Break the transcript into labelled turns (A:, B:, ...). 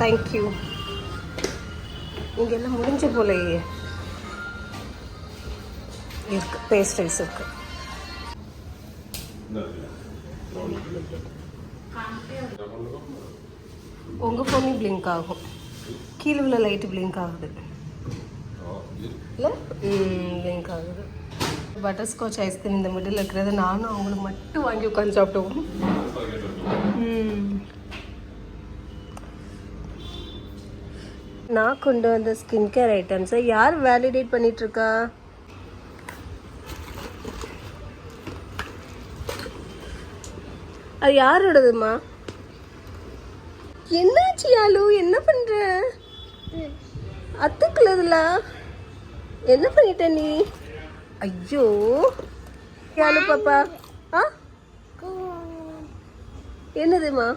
A: Thank you. இங்கெல்லாம் முடிஞ்ச போலையே இருக்கு, பேஸ்ட்ரைஸ் இருக்கு. உங்கள் ஃபோனையும் பிளிங்க் ஆகும், கீழே உள்ள லைட்டு பிளிங்க் ஆகுது இல்லை? பிளிங்க் ஆகுது. பட்டர்ஸ்காட்ச் ஐஸ்கிரீம் இந்த மிடில் இருக்கிறது நானும் அவங்களுக்கு மட்டும் வாங்கி உட்காந்து சாப்பிடுவோம். நான் கொண்டு வந்த ஸ்கின் கேர் ஐட்டம்ஸை யார் வேலிடேட் பண்ணிகிட்ருக்கா? அது யாரோடதுமா? என்னாச்சு யாலு, என்ன பண்ற? அத்துக்குள்ளதுல என்ன பண்ணிட்ட நீ? ஐயோ யாலு பாப்பா, என்னதுமா?